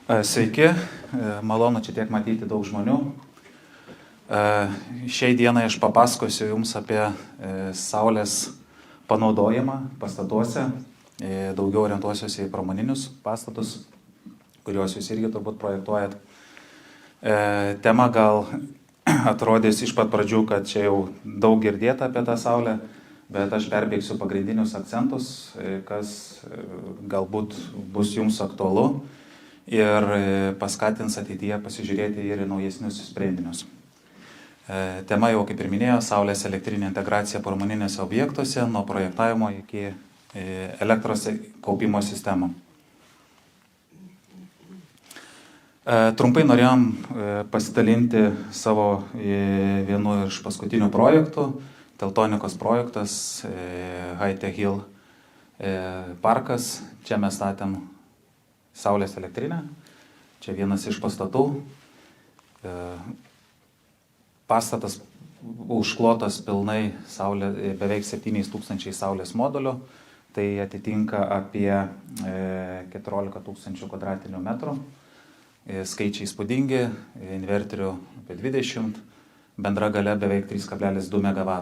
Sveiki, malonu čia tiek matyti daug žmonių. Šiai dienai aš papasakosiu Jums apie saulės panaudojimą pastatuose, daugiau orientuosiuosi į pramoninius pastatus, kuriuos Jūs irgi turbūt projektuojat. Tema gal atrodys iš pat pradžių, kad čia jau daug girdėta apie tą saulę, bet aš perbėgsiu pagrindinius akcentus, kas galbūt bus Jums aktualu ir paskatins ateityje pasižiūrėti ir į naujesnius sprendinius. Tema jau, kaip ir minėjau, saulės elektrinė integracija pramoninėse objektuose, nuo projektavimo iki elektros kaupimo sistemų. Trumpai norėjom pasidalinti savo vienu iš paskutinių projektų, Teltonikos projektas, High Hill parkas. Čia mes statėm saulės elektrinę, čia vienas iš pastatų. Pastatas užklotas pilnai beveik 7000 saulės modulių, tai atitinka apie 14 000 kvadratinių metrų. Skaičiai įspūdingi, inverterių apie 20, bendra galia beveik 3,2 MW.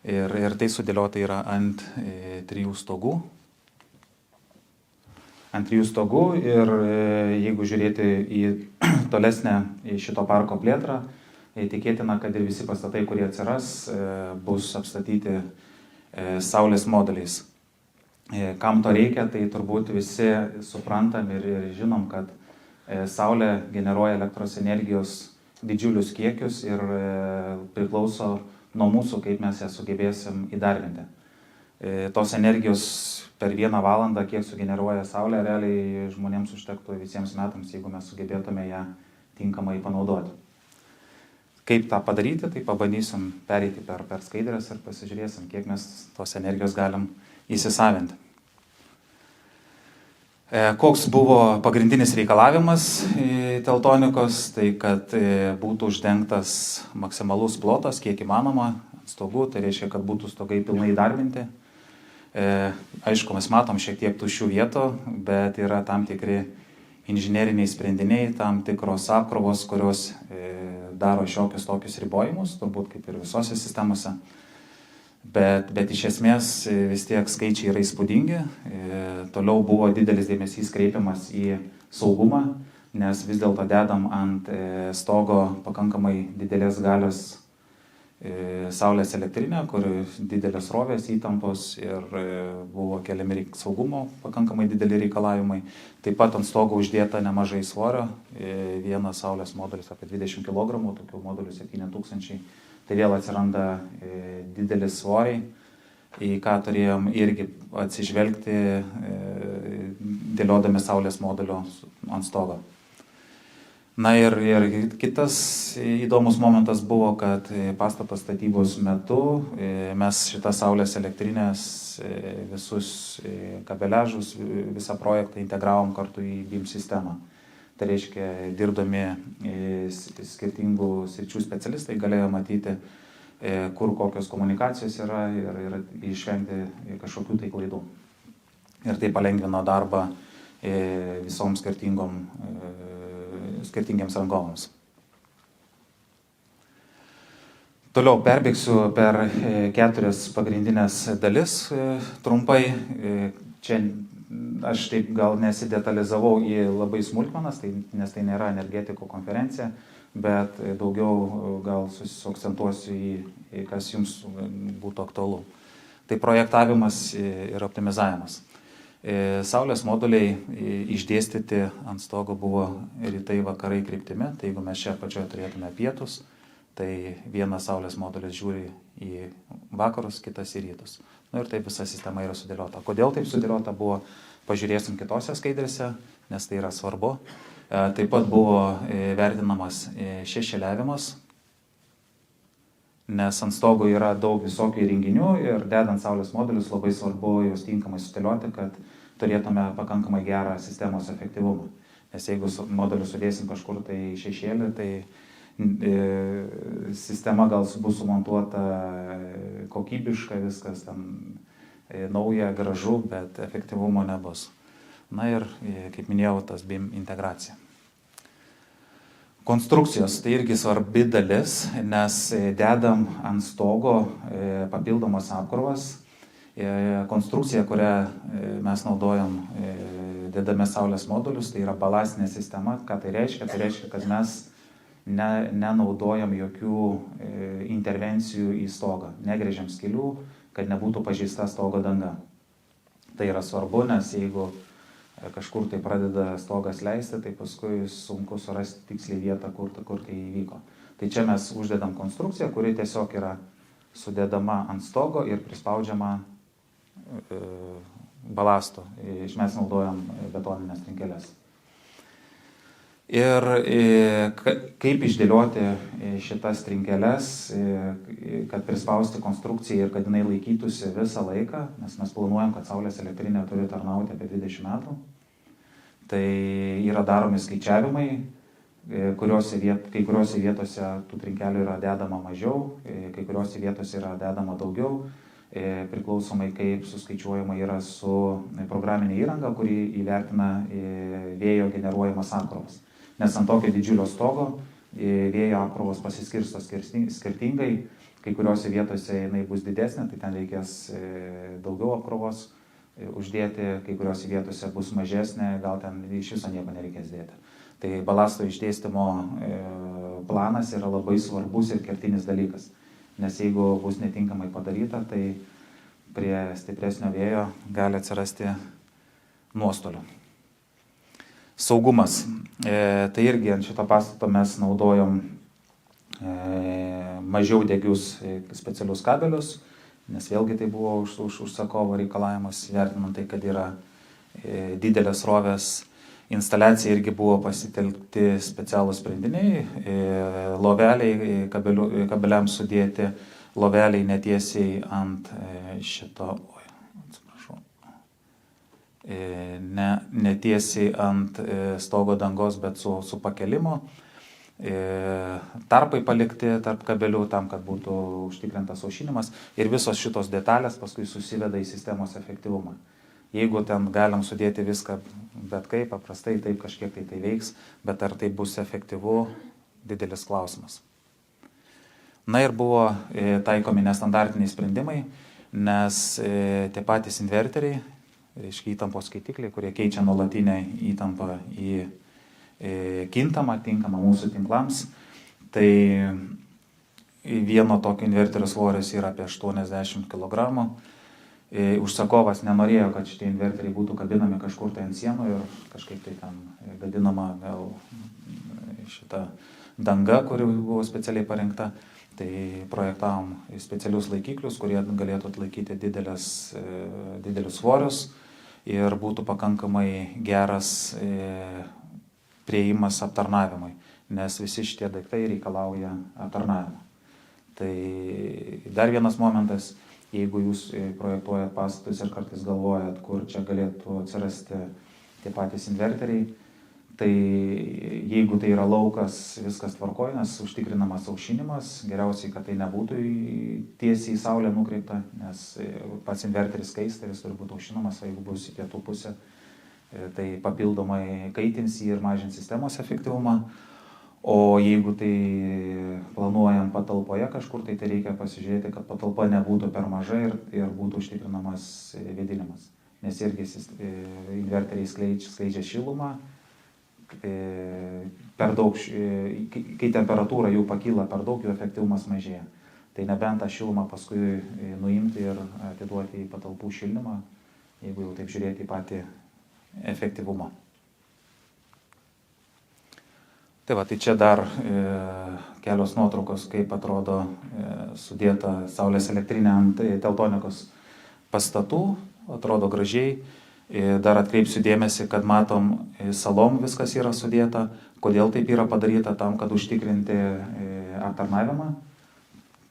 Ir tai sudėliota yra ant 3 stogų. Ir jeigu žiūrėti į tolesnę šito parko plėtrą, tikėtina, kad ir visi pastatai, kurie atsiras, bus apstatyti saulės moduliais. Kam to reikia, tai turbūt visi suprantam ir žinom, kad saulė generuoja elektros energijos didžiulius kiekius ir priklauso nuo mūsų, kaip mes ją sugebėsim įdarbinti. Tos energijos per 1 valandą, kiek sugeneruoja saulė, realiai žmonėms užtektų visiems metams, jeigu mes sugebėtume ją tinkamai panaudoti. Kaip tą padaryti, tai pabandysim pereiti per skaidres ir pasižiūrėsim, kiek mes tos energijos galim įsisavinti. Koks buvo pagrindinis reikalavimas Teltonikos, tai kad būtų uždengtas maksimalus plotas, kiek įmanoma ant stogų, tai reiškia, kad būtų stogai pilnai įdarbinti. Aišku, mes matom šiek tiek tuščių vietų, bet yra tam tikri inžineriniai sprendiniai, tam tikros apkrovos, kurios daro šiokius tokius ribojimus, turbūt kaip ir visose sistemose. Bet iš esmės vis tiek skaičiai yra įspūdingi. Toliau buvo didelis dėmesys kreipiamas į saugumą, nes vis dėlto dedam ant stogo pakankamai didelės galios saulės elektrinę, kur didelės srovės įtampos ir buvo keliami saugumo pakankamai dideli reikalavimai. Taip pat ant stogo uždėta nemažai svorio, vienas saulės modulis apie 20 kg, tokių modulių 7000. Tai vėl atsiranda didelis svoriai, į ką turėjom irgi atsižvelgti, dėliodami saulės modulio ant stogo. Na ir kitas įdomus momentas buvo, kad pastato statybos metu mes šitas saulės elektrinės visus kabeliažus, visą projektą integravom kartu į BIM sistemą. Tai reiškia, dirbdami skirtingų sričių specialistai galėjo matyti, kur kokios komunikacijos yra ir išvengti kažkokių tai klaidų. Ir tai palengvino darbą visoms skirtingiems rangovams. Toliau perbėgsiu per 4 pagrindinės dalis trumpai. Čia aš taip gal nesidetalizavau į labai smulkmenas, nes tai nėra energetikų konferencija, bet daugiau gal suakcentuosiu į kas jums būtų aktualu. Tai projektavimas ir optimizavimas. Saulės moduliai išdėstyti ant stogo buvo rytai vakarai kryptimi, tai jeigu mes čia pačioje turėtume pietus, tai vienas saulės modulis žiūri į vakarus, kitas į rytus. Ir taip visa sistema yra sudėliota. Kodėl taip sudėliota buvo, pažiūrėsim kitose skaidrėse, nes tai yra svarbu. Taip pat buvo vertinamas šešėliavimas, nes ant stogo yra daug visokių įrenginių ir dedant saulės modulius labai svarbu juos tinkamai sudėlioti, kad turėtume pakankamai gerą sistemos efektyvumą. Nes jeigu modulius sudėsim kažkur tai šešėlį, tai sistema gal bus sumontuota kokybiška, viskas ten nauja, gražu, bet efektyvumo nebus. Na ir, kaip minėjau, tas BIM integracija. Konstrukcijos tai irgi svarbi dalis, nes dedam ant stogo papildomas apkrovas. Konstrukcija, kurią mes naudojam, dedame saulės modulius, tai yra balastinė sistema. Ką tai reiškia? Tai reiškia, kad mes nenaudojam jokių intervencijų į stogą, negrėžiam skylių, kad nebūtų pažeista stogo danga. Tai yra svarbu, nes jeigu kažkur tai pradeda stogas leisti, tai paskui sunku surasti tiksliai vietą, kur tai įvyko. Tai čia mes uždedam konstrukciją, kuri tiesiog yra sudedama ant stogo ir prispaudžiama balasto. Mes naudojam betoninės trinkeles. Ir kaip išdėlioti šitas trinkeles, kad prispausti konstrukciją ir kad jinai laikytųsi visą laiką, nes mes planuojam, kad saulės elektrinė turi tarnauti apie 20 metų. Tai yra daromi skaičiavimai, kai kuriuose vietose tų trinkelių yra dedama mažiau, kai kuriuose vietose yra dedama daugiau, priklausomai kaip suskaičiuojama yra su programinė įranga, kuri įvertina vėjo generuojamas apkrovas. Nes ant tokio didžiulio stogo vėjo apkrovos pasiskirsto skirtingai, kai kuriuose vietose jinai bus didesnė, tai ten reikės daugiau apkrovos uždėti, kai kuriuose vietose bus mažesnė, gal ten iš viso nieko nereikės dėti. Tai balasto išdėstymo planas yra labai svarbus ir kertinis dalykas, nes jeigu bus netinkamai padaryta, tai prie stipresnio vėjo gali atsirasti nuostolių. Saugumas. Tai irgi ant šito pastato mes naudojom mažiau degius specialius kabelius, nes vėlgi tai buvo užsakovo reikalavimas, vertinant tai, kad yra didelės srovės. Instaliacija irgi buvo pasitelkti specialūs sprendiniai, loveliai kabeliams sudėti, loveliai netiesiai ant šito, netiesiai ant stogo dangos, bet su pakelimo. Tarpai palikti tarp kabelių tam, kad būtų užtikrintas aušinimas ir visos šitos detalės paskui susiveda į sistemos efektyvumą. Jeigu ten galim sudėti viską bet kaip, paprastai taip kažkiek tai veiks, bet ar tai bus efektyvu, didelis klausimas. Na ir buvo taikomi nestandartiniai sprendimai, nes tie patys inverteriai, reiškia įtampos skaitikliai, kurie keičia nuolatinę įtampą į kintamą, tinkamą mūsų tinklams, tai vieno tokio inverterio svoris yra apie 80 kg. Užsakovas nenorėjo, kad šitie inverteriai būtų kabinami kažkur tai ant sienų ir kažkaip tai ten gadinama gal šita danga, kuri buvo specialiai parengta. Tai projektavom specialius laikiklius, kurie galėtų atlaikyti didelius svorius ir būtų pakankamai geras priėjimas aptarnavimui, nes visi šitie daiktai reikalauja aptarnavimo. Tai dar vienas momentas, jeigu jūs projektuojat pastatus ir kartais galvojat, kur čia galėtų atsirasti tie patys inverteriai, tai jeigu tai yra laukas, viskas tvarkoja, nes užtikrinamas aušinimas, geriausiai, kad tai nebūtų tiesiai į saulę nukreipta, nes pats inverteris kaista, jis turi būti aušinamas, o jeigu bus į pietų pusę, tai papildomai kaitins jį ir mažins sistemos efektyvumą. O jeigu tai planuojam patalpoje kažkur, tai reikia pasižiūrėti, kad patalpa nebūtų per maža ir būtų užtikrinamas vėdinimas. Nes irgi inverteriai skleidžia šilumą, per daug, kai temperatūra jų pakyla per daug, jų efektyvumas mažėja. Tai nebent tą šilumą paskui nuimti ir atiduoti į patalpų šildymą, jeigu jau taip žiūrėti į patį efektyvumą. Tai čia dar kelios nuotraukos, kaip atrodo sudėta saulės elektrinė ant Teltonikos pastatų, atrodo gražiai. Dar atkreipsiu dėmesį, kad matom salom viskas yra sudėta. Kodėl taip yra padaryta? Tam, kad užtikrinti aptarnavimą,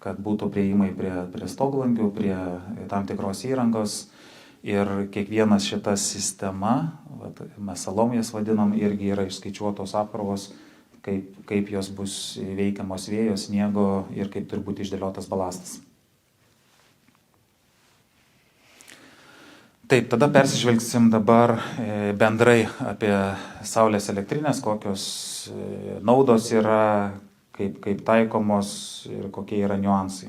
kad būtų priėjimai prie stoglangių, prie tam tikros įrangos. Ir kiekvienas šita sistema, mes salom jas vadinam, irgi yra išskaičiuotos apkrovos, kaip jos bus veikiamos vėjo, sniego ir kaip turi būti išdėliotas balastas. Taip, tada persižvelgsim dabar bendrai apie saulės elektrinės, kokios naudos yra, kaip taikomos ir kokie yra niuansai.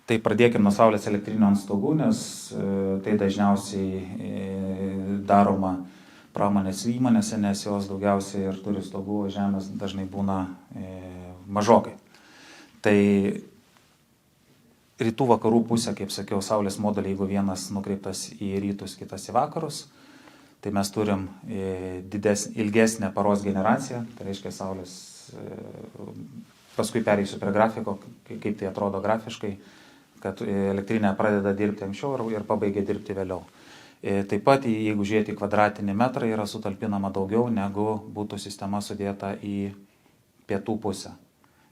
Tai pradėkime nuo saulės elektrinio ant stogų, nes tai dažniausiai daroma pramonės įmonėse, nes jos daugiausiai ir turi stogų, žemės dažnai būna mažokai. Tai rytų vakarų pusė, kaip sakiau, saulės moduliai, jeigu vienas nukreiptas į rytus, kitas į vakarus, tai mes turim ilgesnę paros generaciją, tai reiškia saulės, paskui pereisiu prie grafiko, kaip tai atrodo grafiškai, kad elektrinė pradeda dirbti anksčiau ir pabaigia dirbti vėliau. Taip pat, jeigu žiūrėti į kvadratinį metrą, yra sutalpinama daugiau, negu būtų sistema sudėta į pietų pusę.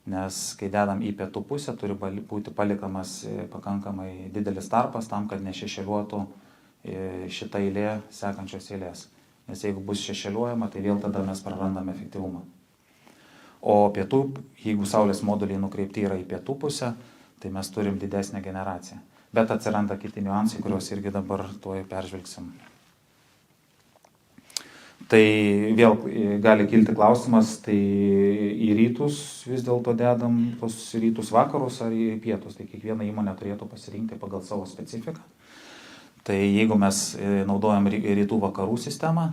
Nes kai dedam į pietų pusę, turi būti palikamas pakankamai didelis tarpas tam, kad nešešėliuotų šitą eilė sekančios eilės. Nes jeigu bus šešėliuojama, tai vėl tada mes prarandame efektyvumą. O pietų, jeigu saulės moduliai nukreipti yra į pietų pusę, tai mes turim didesnę generaciją. Bet atsiranda kiti niuansai, kuriuos irgi dabar tuoj peržvelgsim. Tai vėl gali kilti klausimas, tai į rytus vis dėlto dedam tos rytus vakarus ar į pietus. Tai kiekviena įmonė turėtų pasirinkti pagal savo specifiką. Tai jeigu mes naudojam rytų vakarų sistemą,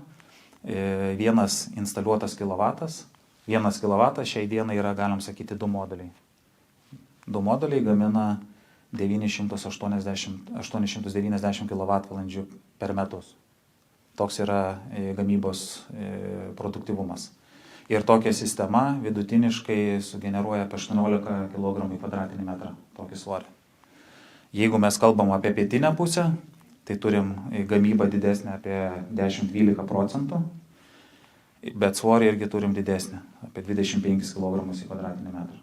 vienas instaliuotas kilovatas, 1 kilovatas šiai dienai yra, galim sakyti, 2 moduliai. 2 moduliai gamina 890 kWh per metus. Toks yra gamybos produktyvumas. Ir tokia sistema vidutiniškai sugeneruoja apie 18 kg į kvadratinį metrą tokį svorį. Jeigu mes kalbam apie pietinę pusę, tai turim gamybą didesnę apie 10-12%, bet svorį irgi turim didesnį, apie 25 kg į kvadratinį metrą.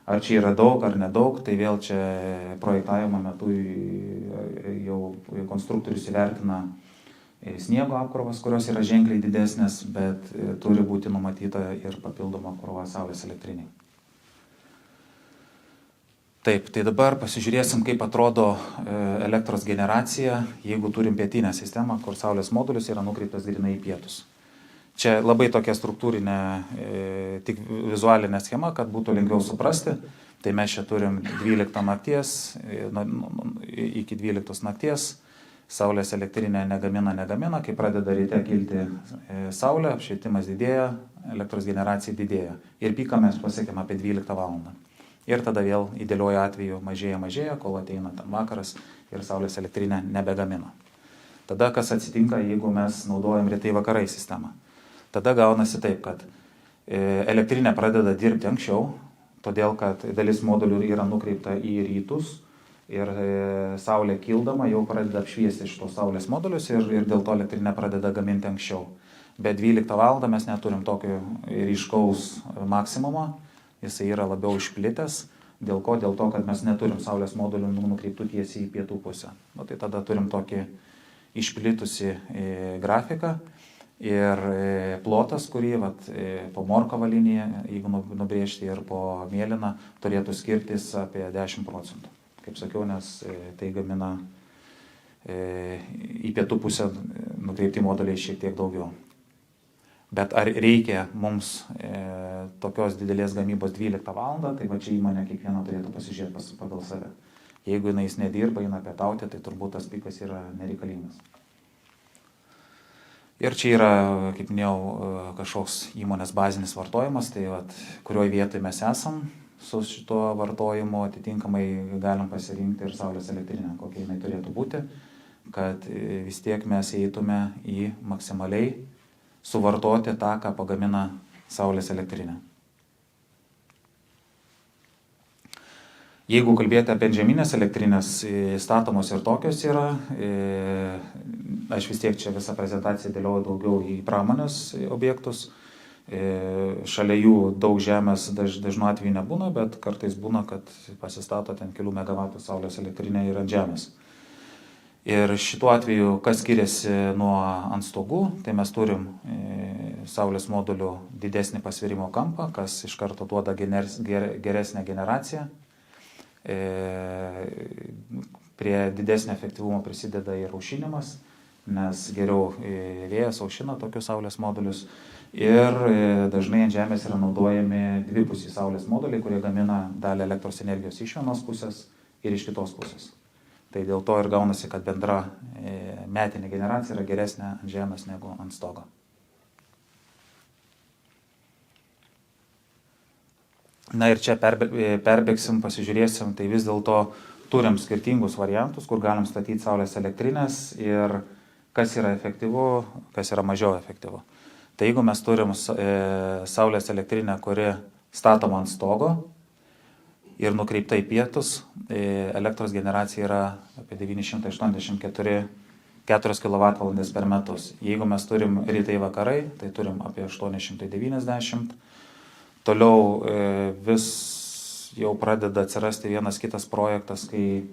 Ar čia yra daug ar nedaug, tai vėl čia projektavimo metu jau konstruktorius įvertina sniego apkrovas, kurios yra ženkliai didesnės, bet turi būti numatyta ir papildoma apkrova saulės elektriniai. Taip, tai dabar pasižiūrėsim, kaip atrodo elektros generacija, jeigu turim pietinę sistemą, kur saulės modulis yra nukreiptas grynai į pietus. Čia labai tokia struktūrinė, tik vizualinė schema, kad būtų lengviau suprasti. Tai mes čia turim 12 nakties, iki 12 nakties. Saulės elektrinė negamina, kai pradeda ryte kilti saulė, apšvietimas didėja, elektros generacija didėja. Ir piką mes pasiekėm apie 12 valandą. Ir tada vėl idealiuoju atveju mažėja, kol ateina vakaras ir saulės elektrinė nebegamina. Tada kas atsitinka, jeigu mes naudojam rytai vakarai sistemą? Tada gaunasi taip, kad elektrinė pradeda dirbti anksčiau, todėl kad dalis modulių yra nukreipta į rytus ir saulė kildama jau pradeda apšviesti šitos saulės modulius ir dėl to elektrinė pradeda gaminti anksčiau. Bet 12 valandą mes neturim tokio ryškaus maksimumo, jisai yra labiau išplitęs. Dėl ko? Dėl to, kad mes neturim saulės modulių nukreiptų tiesiai į pietų pusę. Tai tada turim tokį išplitusi grafiką. Ir plotas, kurį po morkovo liniją, jeigu nubrėžti, ir po mėlyną, turėtų skirtis apie 10%. Kaip sakiau, nes tai gamina į pietų pusę nukreipti moduliai šiek tiek daugiau. Bet ar reikia mums tokios didelės gamybos 12 valandą, tai va čia įmonė kiekviena turėtų pasižiūrėti pagal save. Jeigu jis nedirba, eina pietauti, tai turbūt tas pikas yra nereikalingas. Ir čia yra, kaip minėjau, kažkoks įmonės bazinis vartojimas, tai kurioje vietoje mes esam su šituo vartojimu, atitinkamai galim pasirinkti ir saulės elektrinę, kokia jinai turėtų būti, kad vis tiek mes eitume į maksimaliai suvartoti tą, ką pagamina saulės elektrinė. Jeigu kalbėti apie žeminės elektrinės, statomos ir tokios yra, aš vis tiek čia visą prezentaciją dėlioju daugiau į pramonės objektus. Šalia jų daug žemės dažnu atveju nebūna, bet kartais būna, kad pasistato ten kelių megavatų saulės elektrinė ir ant žemės. Ir šituo atveju, kas skiriasi nuo ant stogų, tai mes turim saulės modulių didesnį pasvirimo kampą, kas iš karto duoda geresnę generaciją. Prie didesnio efektyvumo prisideda ir aušinimas, nes geriau vėjas aušina tokius saulės modulius. Ir dažnai ant Žemės yra naudojami dvipusiai saulės moduliai, kurie gamina dalį elektros energijos iš vienos pusės ir iš kitos pusės. Tai dėl to ir gaunasi, kad bendra metinė generacija yra geresnė ant Žemės negu ant stogo. Na ir čia perbėgsim, pasižiūrėsim, tai vis dėlto turim skirtingus variantus, kur galim statyti saulės elektrinės ir kas yra efektyvu, kas yra mažiau efektyvu. Tai jeigu mes turim saulės elektrinę, kuri statoma ant stogo ir nukreipta į pietus, elektros generacija yra apie 984 kWh per metus. Jeigu mes turim rytai vakarai, tai turim apie 890. Toliau vis jau pradeda atsirasti vienas kitas projektas, kai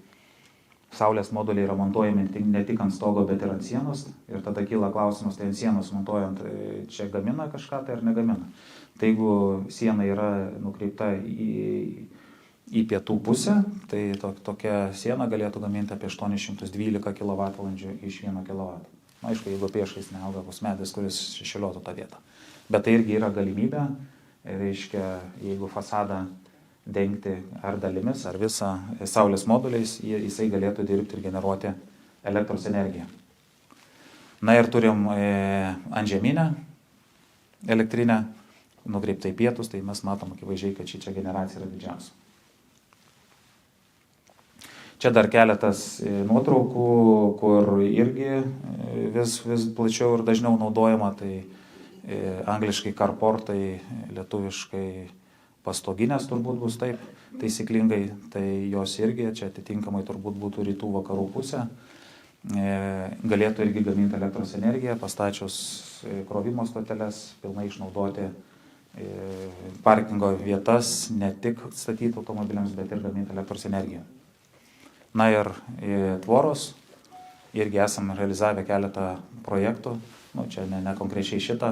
saulės moduliai yra montuojami ne tik ant stogo, bet ir ant sienos. Ir tada kyla klausimas, tai ant sienos montuojant, čia gamina kažką tai ar negamina. Tai jeigu siena yra nukreipta į pietų pusę, tai tokia siena galėtų gaminti apie 812 kWh iš 1 kW. Na, aišku, jeigu priešais neauga koks medis, kuris šešėliotų tą vietą. Bet tai irgi yra galimybė. Reiškia, jeigu fasadą dengti ar dalimis, ar visą saulės moduliais, jisai galėtų dirbti ir generuoti elektros energiją. Na ir turim antžeminę elektrinę, nukreiptą į pietus, tai mes matom akivaizdžiai, kad čia generacija yra didžiausia. Čia dar keletas nuotraukų, kur irgi vis plačiau ir dažniau naudojama, tai angliškai carportai, lietuviškai pastoginės turbūt bus taip taisyklingai, tai jos irgi čia atitinkamai turbūt būtų rytų vakarų pusė. Galėtų irgi gaminti elektros energiją, pastačius krovimo stoteles, pilnai išnaudoti parkingo vietas, ne tik statyti automobiliams, bet ir gaminti elektros energiją. Na ir tvoros, irgi esame realizavę keletą projektų. Čia ne konkrečiai šitą,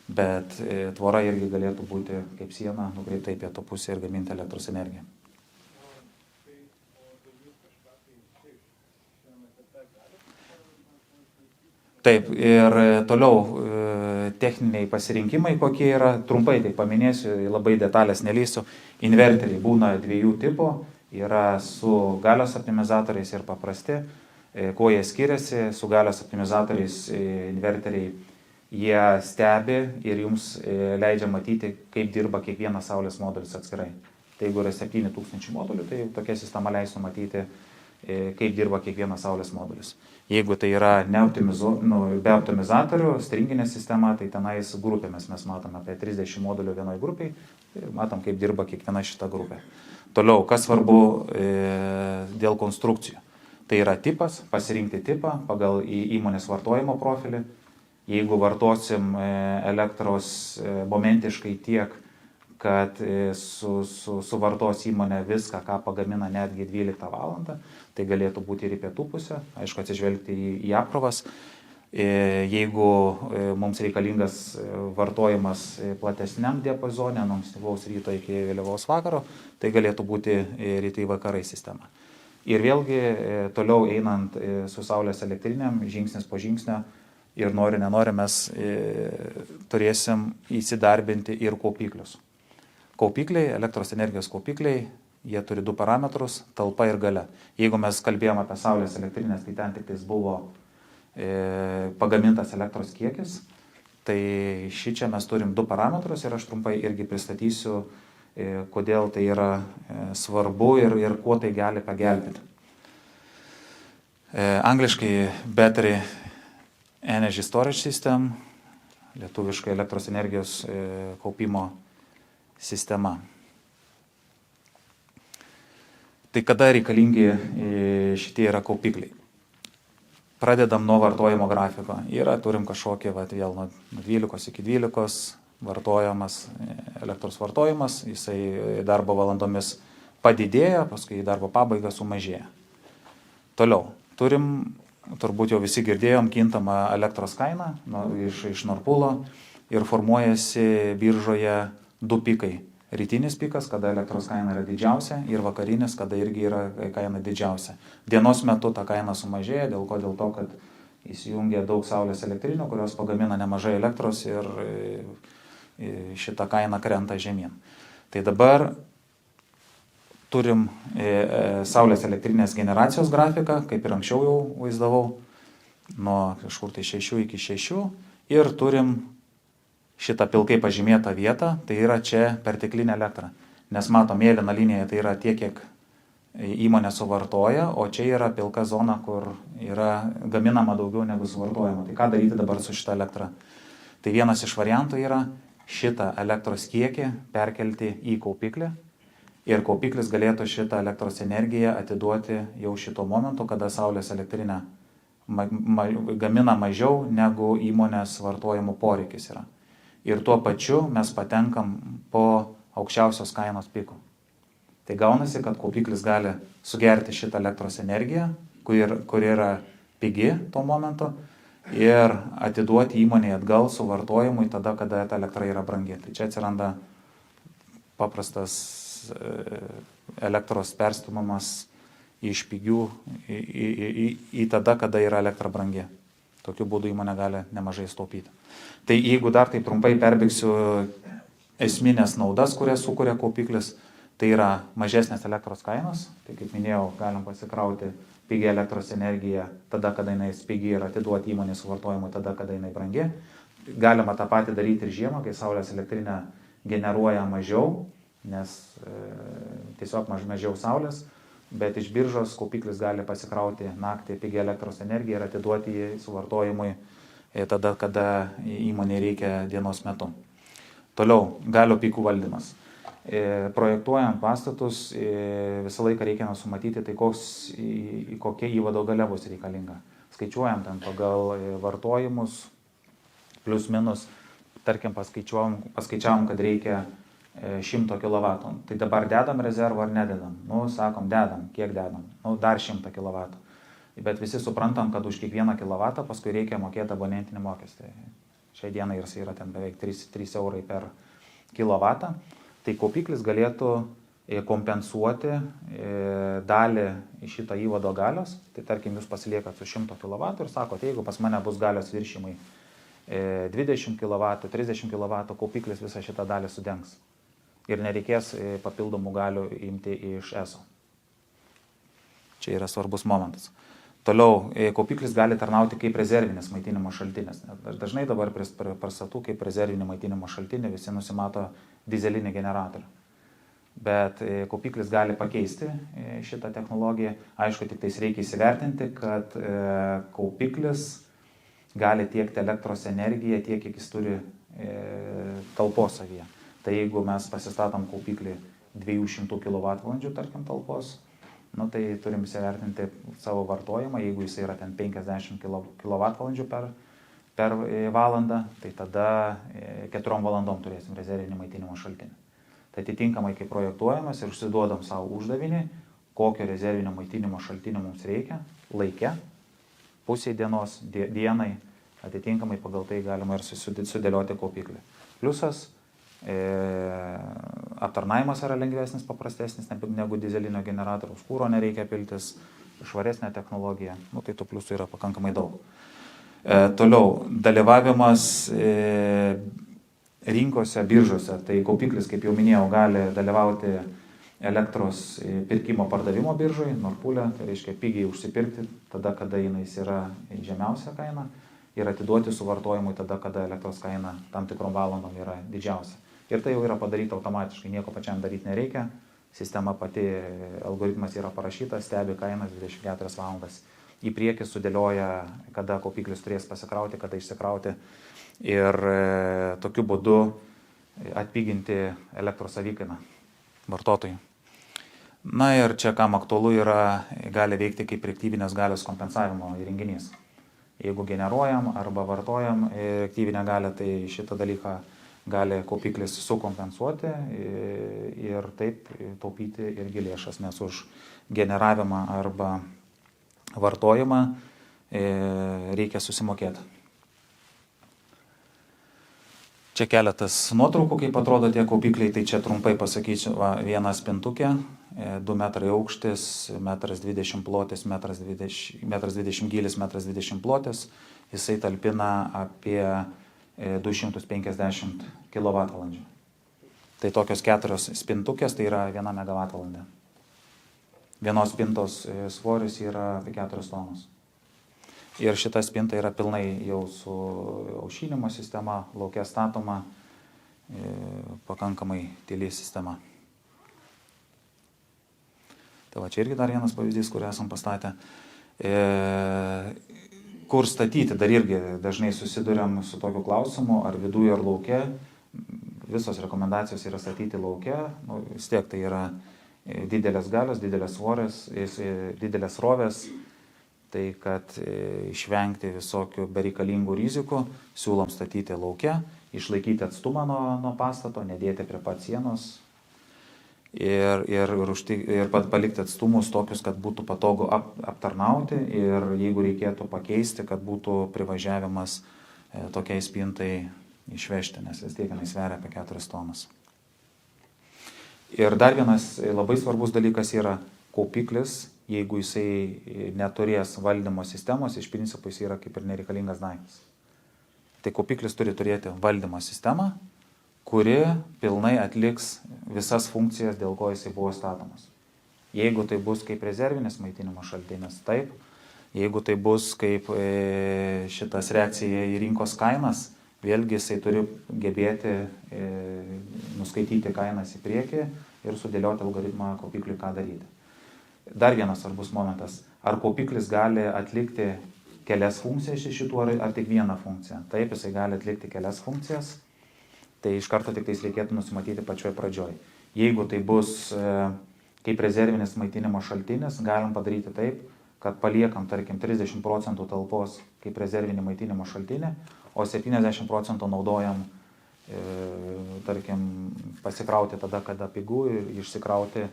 bet tvora irgi galėtų būti kaip siena, nukreipta į pietų pusę ir gaminti elektros energiją. Taip, ir toliau techniniai pasirinkimai kokie yra, trumpai tai paminėsiu, labai detalės nelysiu. Inverteriai būna dviejų tipų, yra su galios optimizatoriais ir paprasti. Kuo jie skiriasi, su galios optimizatoriais inverteriai jie stebi ir jums leidžia matyti, kaip dirba kiekvienas saulės modulis atskirai. Tai jeigu yra 7000 modulių, tai tokia sistema leisų matyti, kaip dirba kiekvienas saulės modulis. Jeigu tai yra be optimizatorių, stringinė sistema, tai tenais grupėmis mes matome apie 30 modulių vienoj grupiai ir matom, kaip dirba kiekviena šita grupė. Toliau, kas svarbu dėl konstrukcijų. Tai yra tipas, pasirinkti tipą pagal įmonės vartojimo profilį. Jeigu vartosim elektros momentiškai tiek, kad suvartos įmonė viską, ką pagamina netgi 12 valandą, tai galėtų būti ir į pietų pusę, aišku, atsižvelgti į apkrovas. Jeigu mums reikalingas vartojimas platesniam diapazone, nuo ankstyvaus ryto iki vėlyvaus vakaro, tai galėtų būti rytai vakarai sistema. Ir vėlgi toliau einant su saulės elektrinėm, žingsnis po žingsnio ir nenori mes turėsim įsidarbinti ir kaupiklius. Kaupikliai, elektros energijos kaupikliai, jie turi du parametrus - talpa ir galia. Jeigu mes kalbėjome apie saulės elektrinės, tai ten tik tais buvo pagamintas elektros kiekis, tai šičia mes turim du parametrus ir aš trumpai irgi pristatysiu, kodėl tai yra svarbu ir kuo tai gali pagelbėti. Angliškai Battery Energy Storage System, lietuviškai elektros energijos kaupimo sistema. Tai kada reikalingi šitie yra kaupikliai? Pradedam nuo vartojimo grafiko. Turim kažkokį vėl nuo 12 iki 12 vartojamas elektros vartojimas, jisai darbo valandomis padidėja, paskui darbo pabaiga sumažėja. Toliau, turim, turbūt jau visi girdėjom, kintamą elektros kainą iš Nord Poolo ir formuojasi biržoje du pikai. rytinis pikas, kada elektros kaina yra didžiausia, ir vakarinis, kada irgi yra kaina didžiausia. Dienos metu ta kaina sumažėja, dėl to, kad įsijungia daug saulės elektrinių, kurios pagamina nemažai elektros ir šita kaina krenta žemyn. Tai dabar turim saulės elektrinės generacijos grafiką, kaip ir anksčiau jau vaizdavau, nuo kažkur tai 6 iki 6 ir turim šitą pilkai pažymėtą vietą, tai yra čia perteklinė elektra. Nes matom, mėlyna linija tai yra tiek, kiek įmonė suvartoja, o čia yra pilka zona, kur yra gaminama daugiau negu suvartojama. Tai ką daryti dabar su šitą elektrą? Tai vienas iš variantų yra šitą elektros kiekį perkelti į kaupiklį ir kaupiklis galėtų šitą elektros energiją atiduoti jau šito momentu, kada saulės elektrinė gamina mažiau negu įmonės vartojimų poreikis yra. Ir tuo pačiu mes patenkam po aukščiausios kainos piko. Tai gaunasi, kad kaupiklis gali sugerti šitą elektros energiją, kuri yra pigi tuo momentu, ir atiduoti įmonėje atgal suvartojimui tada, kada ta elektra yra brangi. Tai čia atsiranda paprastas elektros perstumimas iš pigių į tada, kada yra elektra brangi. Tokiu būdu įmonė gali nemažai staupyti. Tai jeigu dar tai trumpai perbėgsiu esminės naudas, kurias sukuria kaupiklis, tai yra mažesnės elektros kainos. Tai kaip minėjau, galim pasikrauti pigią elektros energiją tada, kada jinai pigi, ir atiduoti įmonės suvartojimui tada, kada jinai brangi. Galima tą patį daryti ir žiemą, kai saulės elektrinė generuoja mažiau, nes tiesiog mažiau saulės, bet iš biržos kaupiklis gali pasikrauti naktį pigią elektros energiją ir atiduoti jį suvartojimui tada, kada įmonė reikia dienos metu. Toliau, galių pikų valdymas. Projektuojant pastatus visą laiką reikia sumatyti, tai kokia įvado galia bus reikalinga. Skaičiuojam ten pagal vartojimus, plius minus, tarkim paskaičiavom, kad reikia 100 kW. Tai dabar dedam rezervą ar nededam? Sakom, dedam. Kiek dedam? Dar 100 kW. Bet visi suprantam, kad už kiekvieną kilovatą paskui reikia mokėti abonentinį mokestį. Šiai dienai jis yra ten beveik 3 eurai per kilovatą. Tai kaupiklis galėtų kompensuoti dalį iš šitą įvado galios. Tai tarkim, jūs pasiliekat su 100 kW ir sakote, jeigu pas mane bus galios viršimai 20 kW, 30 kW, kaupiklis visą šitą dalį sudengs. Ir nereikės papildomų galių imti iš ESO. Čia yra svarbus momentas. Toliau, kaupiklis gali tarnauti kaip rezervinis maitinimo šaltinis. Dažnai dabar prie pastatų kaip rezervinį maitinimo šaltinį visi nusimato dizelinį generatorių. Bet kaupiklis gali pakeisti šitą technologiją. Aišku, tik tais reikia įsivertinti, kad kaupiklis gali tiekti elektros energiją tiek, kiek jis turi talpos savyje. Tai jeigu mes pasistatom kaupiklį 200 kWh, tarkim, talpos, tai turim įsivertinti savo vartojimą. Jeigu jis yra ten 50 kWh per valandą, tai tada 4 valandom turėsim rezervinį maitinimo šaltinį. Tai atitinkamai, kai projektuojamas ir užsiduodam savo uždavinį, kokio rezervinio maitinimo šaltinio mums reikia, laike, pusiai dienos, dienai, atitinkamai pagal tai galima ir sudėlioti kaupiklį. Pliusas, aptarnavimas yra lengvesnis, paprastesnis negu dizelinio generatoriaus, kuro nereikia piltis, švaresnė technologija, tai tų pliusų yra pakankamai daug. Toliau, dalyvavimas rinkose, biržose, tai kaupiklis, kaip jau minėjau, gali dalyvauti elektros pirkimo pardavimo biržoje, Nordpool'e, tai reiškia pigiai užsipirkti tada, kada jinais yra žemiausia kaina, ir atiduoti suvartojimui tada, kada elektros kaina tam tikrom valandom yra didžiausia. Ir tai jau yra padaryta automatiškai, nieko pačiam daryti nereikia, sistema pati, algoritmas yra parašytas, stebi kainas 24 valandas. Į priekį sudėlioja, kada kaupiklis turės pasikrauti, kada išsikrauti ir tokiu būdu atpiginti elektros savikainą vartotojui. Na ir čia, kam aktualu yra, gali veikti kaip reaktyvinės galios kompensavimo įrenginys. Jeigu generuojam arba vartojam reaktyvinę galią, tai šitą dalyką gali kaupiklis sukompensuoti ir taip taupyti irgi lėšas, nes už generavimą arba vartojimą reikia susimokėti. Čia keletas nuotraukų, kaip atrodo tie kaupikliai, tai čia trumpai pasakysiu, viena spintukė, 2 metrai aukštis, 1,20 m plotis, 1,20 m gylis, 1,20 m plotis, jisai talpina apie 250 kWh. Tai tokios 4 spintukės, tai yra 1 MWh. Vienos spintos svoris yra apie 4 tonos. Ir šita spinta yra pilnai jau su aušinimo sistema, lauke statoma, pakankamai tyli sistema. Tai va, čia irgi dar vienas pavyzdys, kurį esam pastatę. Kur statyti, dar irgi dažnai susiduriam su tokiu klausimu, ar viduje, ar lauke. Visos rekomendacijos yra statyti lauke, vis tiek tai yra didelės galios, didelės srovės, tai kad išvengti visokių bereikalingų rizikų, siūlom statyti lauke, išlaikyti atstumą nuo pastato, nedėti prie pat sienos ir palikti atstumus tokius, kad būtų patogu aptarnauti ir jeigu reikėtų pakeisti, kad būtų privažiavimas tokiai spintai išvežti, nes vis tiek jinai sveria apie 4 tonas. Ir dar vienas labai svarbus dalykas yra kaupiklis. Jeigu jisai neturės valdymo sistemos, iš principo jis yra kaip ir nereikalingas daiktas. Tai kaupiklis turi turėti valdymo sistemą, kuri pilnai atliks visas funkcijas, dėl ko jisai buvo statomas. Jeigu tai bus kaip rezervinis maitinimo šaltinis, taip. Jeigu tai bus kaip šitas reakcija į rinkos kainas, vėlgi jisai turi gebėti nuskaityti kainas į priekį ir sudėlioti algoritmą kaupikliui, ką daryti. Dar vienas svarbus momentas. Ar kaupiklis gali atlikti kelias funkcijas iš šitų, ar tik vieną funkciją? Taip, jisai gali atlikti kelias funkcijas. Tai iš karto tik tais reikėtų nusimatyti pačioj pradžioj. Jeigu tai bus kaip rezervinis maitinimo šaltinis, galim padaryti taip, kad paliekam, tarkim, 30% talpos kaip rezervinį maitinimo šaltinį, o 70% naudojam, tarkim, pasikrauti tada, kada pigu, ir išsikrauti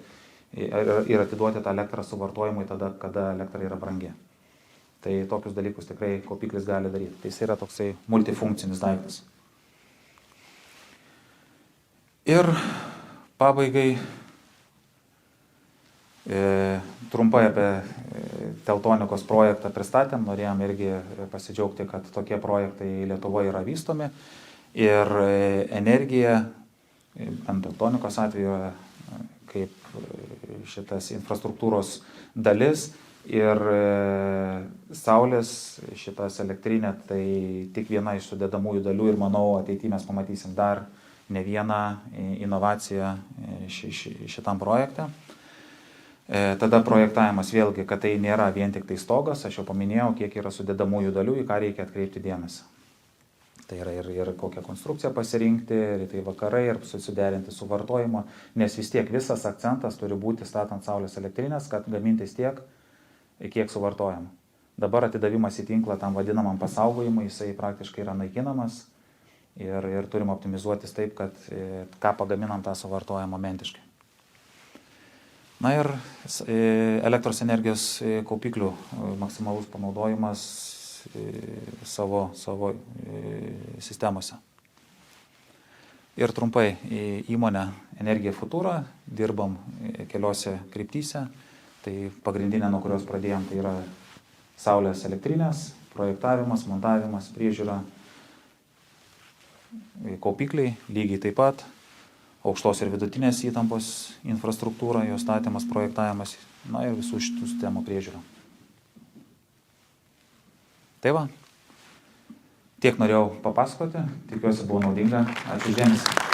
ir atiduoti tą elektrą suvartojimui tada, kada elektra yra brangi. Tai tokius dalykus tikrai kaupiklis gali daryti. Tai jis yra toksai multifunkcinis daiktas. Ir pabaigai trumpai apie Teltonikos projektą pristatėm. Norėjom irgi pasidžiaugti, kad tokie projektai Lietuvoje yra vystomi. Ir energija, ant Teltonikos atveju, kaip šitas infrastruktūros dalis ir saulės šitas elektrinė, tai tik viena iš sudedamųjų dalių ir manau ateityje mes pamatysim dar ne vieną inovaciją šitam projekte. Tada projektavimas vėlgi, kad tai nėra vien tik tai stogas, aš jau paminėjau, kiek yra sudedamųjų dalių, į ką reikia atkreipti dėmesį. Tai yra ir kokią konstrukciją pasirinkti, rytai vakarai, ir susiderinti su vartojimo, nes vis tiek visas akcentas turi būti statant saulės elektrinės, kad gamintis tiek, kiek suvartojama. Dabar atidavimas į tinklą tam vadinamam pasaugojimui, jisai praktiškai yra naikinamas ir turim optimizuotis taip, kad ką pagaminam, tą suvartojam momentiškai. Na ir elektros energijos kaupiklių maksimalus panaudojimas savo sistemose. Ir trumpai, įmonė Energija Futura, dirbam keliose kryptyse. Tai pagrindinė, nuo kurios pradėjom, tai yra saulės elektrinės, projektavimas, montavimas, priežiūra, kaupikliai, lygiai taip pat, aukštos ir vidutinės įtampos infrastruktūra, jos statymas, projektavimas, na ir visų šitų sistemų priežiūra. Tai va, tiek norėjau papasakoti, tikiuosi buvo naudinga. Ačiū už dėmesį.